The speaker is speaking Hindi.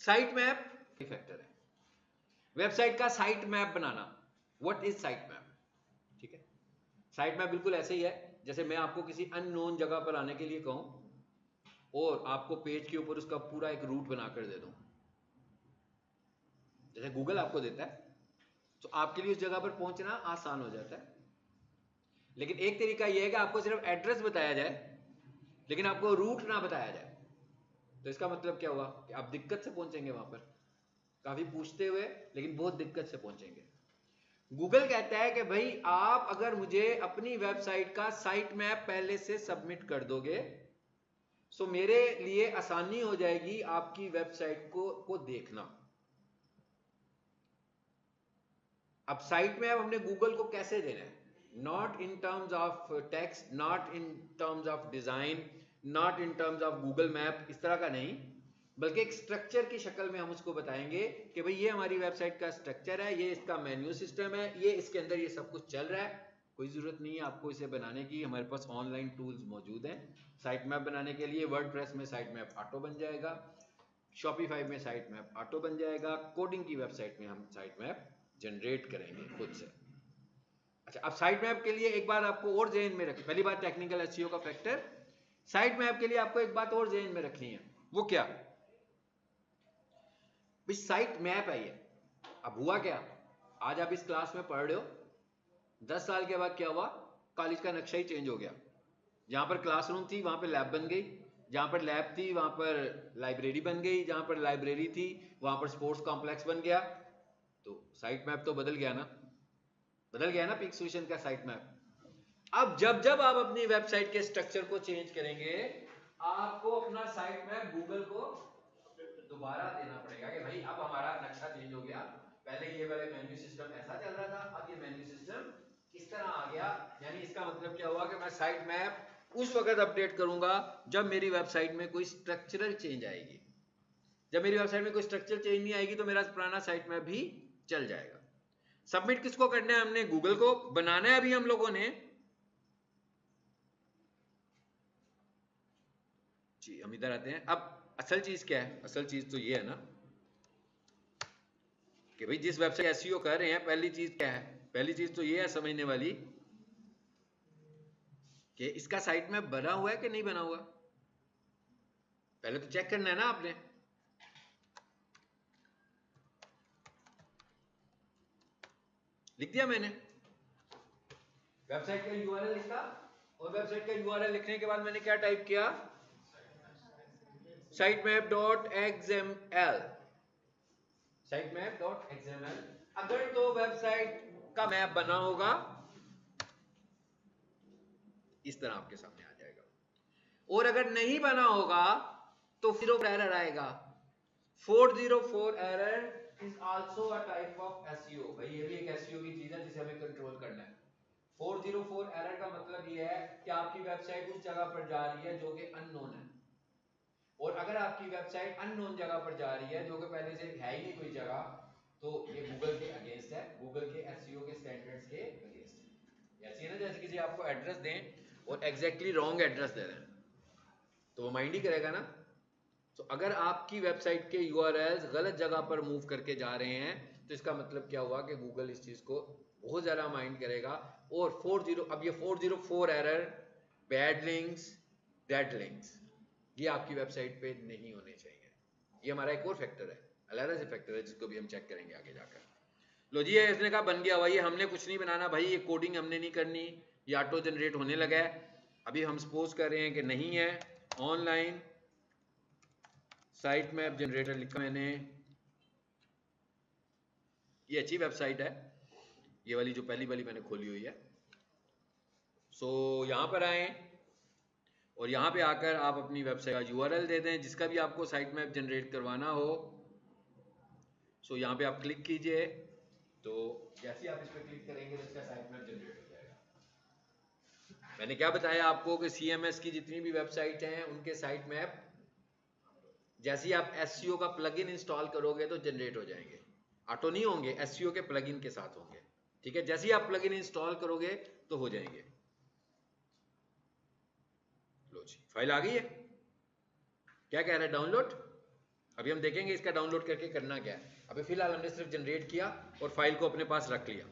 साइट मैप फैक्टर है। वेबसाइट का site map banana, what is site map? ठीक है, साइट मैप बिल्कुल ऐसे ही है जैसे मैं आपको किसी अननोन जगह पर आने के लिए कहूं और आपको पेज के ऊपर उसका पूरा एक रूट बनाकर दे दूं, जैसे गूगल आपको देता है, तो आपके लिए उस जगह पर पहुंचना आसान हो जाता है। लेकिन एक तरीका यह है कि आपको सिर्फ एड्रेस बताया जाए लेकिन आपको रूट ना बताया जाए, तो इसका मतलब क्या हुआ कि आप दिक्कत से पहुंचेंगे वहां पर, काफी पूछते हुए लेकिन बहुत दिक्कत से पहुंचेंगे। गूगल कहता है कि भाई आप अगर मुझे अपनी वेबसाइट का साइट मैप पहले से सबमिट कर दोगे तो मेरे लिए आसानी हो जाएगी आपकी वेबसाइट को देखना। अब साइट मैप हमने गूगल को कैसे देना है? Not in terms of text, not in terms of design, not in terms of Google map, इस तरह का नहीं, बल्कि एक स्ट्रक्चर की शक्ल में हम उसको बताएंगे कि भाई ये हमारी वेबसाइट का स्ट्रक्चर है, ये इसका मेन्यू सिस्टम है, ये इसके अंदर ये सब कुछ चल रहा है। कोई ज़रूरत नहीं है आपको इसे बनाने की, हमारे पास ऑनलाइन टूल्स मौजूद हैं साइट मैप बनाने के लिए। वर्डप्रेस में साइट मैप ऑटो बन जाएगा, शॉपिफाई में साइट मैप ऑटो बन जाएगा, कोडिंग की वेबसाइट में हम साइट मैप जनरेट करेंगे खुद से। अच्छा, अब साइट मैप के लिए एक बात आपको और ज़हन में रखनी, पहली बात टेक्निकल एसईओ का फैक्टर, साइट मैप के लिए आपको एक बात और ज़हन में रखनी है, वो क्या? भाई साइट मैप है ये। अब हुआ क्या, आज आप इस क्लास में पढ़ रहे हो, 10 साल के बाद क्या हुआ, कॉलेज का नक्शा ही चेंज हो गया। जहां पर क्लासरूम थी वहां पर लैब बन गई, जहां पर लैब थी वहां पर लाइब्रेरी बन गई, जहां पर लाइब्रेरी थी वहां पर स्पोर्ट्स कॉम्प्लेक्स बन गया। तो साइट मैप तो बदल गया ना, बदल गया ना पीक सोल्यूशन का साइट मैप। अब जब जब आप अपनी वेबसाइट के स्ट्रक्चर को चेंज करेंगे, आपको अपना साइट मैप गूगल को दोबारा देना पड़ेगा कि भाई अब हमारा नक्शा चेंज हो गया, पहले ये वाले मेन्यू सिस्टम ऐसा चल रहा था, अब ये मेन्यू सिस्टम इस तरह आ गया। यानी इसका मतलब क्या हुआ कि मैं साइट मैप उस वक्त अपडेट करूंगा जब मेरी वेबसाइट में कोई स्ट्रक्चरल चेंज आएगी। जब मेरी वेबसाइट में कोई स्ट्रक्चर चेंज नहीं आएगी तो मेरा पुराना साइट मैप भी चल जाएगा। सबमिट किसको करना है? हमने गूगल को बनाना है अभी हम लोगों ने जी। हम इधर आते हैं। अब असल चीज क्या है? असल चीज तो ये है ना कि भाई जिस वेबसाइट एसईओ कर रहे हैं, पहली चीज क्या है? पहली चीज तो ये है समझने वाली कि इसका साइट मैप बना हुआ है कि नहीं बना हुआ। पहले तो चेक करना है ना आपने। लिख दिया मैंने, वेबसाइट का यूआरएल लिखा, और वेबसाइट का यूआरएल लिखने के बाद मैंने क्या टाइप किया? sitemap.xml, sitemap.xml। अगर तो वेबसाइट का मैप बना होगा इस तरह आपके सामने आ जाएगा, और अगर नहीं बना होगा तो फिर एरर आएगा। 404 error is also a type of SEO. भाई ये भी एक एसईओ की चीज है जिसे हमें कंट्रोल करना है। 404 एरर का मतलब ये है कि आपकी वेबसाइट उस जगह पर जा रही है जो कि अननोन है, और अगर आपकी वेबसाइट अननोन जगह पर जा रही है जो कि पहले से है ही नहीं कोई जगह, तो ये गूगल के अगेंस्ट है, गूगल के एसईओ के स्टैंडर्ड्स के अगेंस्ट है। ऐसी है ना जैसे किसी आपको एड्रेस दें और एग्जैक्टली रॉन्ग एड्रेस दे दें तो वो माइंड ही करेगा ना। तो अगर आपकी वेबसाइट के यूआरएल्स गलत जगह पर मूव करके जा रहे हैं तो इसका मतलब क्या हुआ कि गूगल इस चीज को बहुत ज्यादा माइंड करेगा। और 404 error, bad links, dead links, ये आपकी वेबसाइट पे नहीं होने चाहिए। ये हमारा एक और फैक्टर है, अलग से फैक्टर है जिसको भी हम चेक करेंगे आगे जाकर। लो जी, ये इसने कहा बन गया। भाई हमने कुछ नहीं बनाना भाई, ये कोडिंग हमने नहीं करनी, ये ऑटो जनरेट होने लगा है। अभी हम सपोज कर रहे हैं कि नहीं है। ऑनलाइन साइट मैप जनरेटर लिखा मैंने, ये अच्छी वेबसाइट है, ये वाली जो पहली वाली मैंने खोली हुई है। सो यहाँ पर आए और यहाँ पे आकर आप अपनी वेबसाइट का यूआरएल दे दें जिसका भी आपको साइट मैप जनरेट करवाना हो। सो यहाँ पे आप क्लिक कीजिए, तो जैसे आप इस पर क्लिक करेंगे तो इसका साइट मैप जनरेट हो जाएगा। मैंने क्या बताया आपको कि सीएमएस की जितनी भी वेबसाइट हैं उनके साइट मैप जैसे ही आप एसईओ का प्लगइन इंस्टॉल करोगे तो जनरेट हो जाएंगे। ऑटो नहीं होंगे, एसईओ के प्लगइन के साथ होंगे। ठीक है, जैसे ही आप प्लगइन इंस्टॉल करोगे तो हो जाएंगे। लो जी, फाइल आ गई है। क्या कह रहा है? डाउनलोड। अभी हम देखेंगे इसका डाउनलोड करके करना क्या है। अभी फिलहाल हमने सिर्फ जनरेट किया और फाइल को अपने पास रख लिया।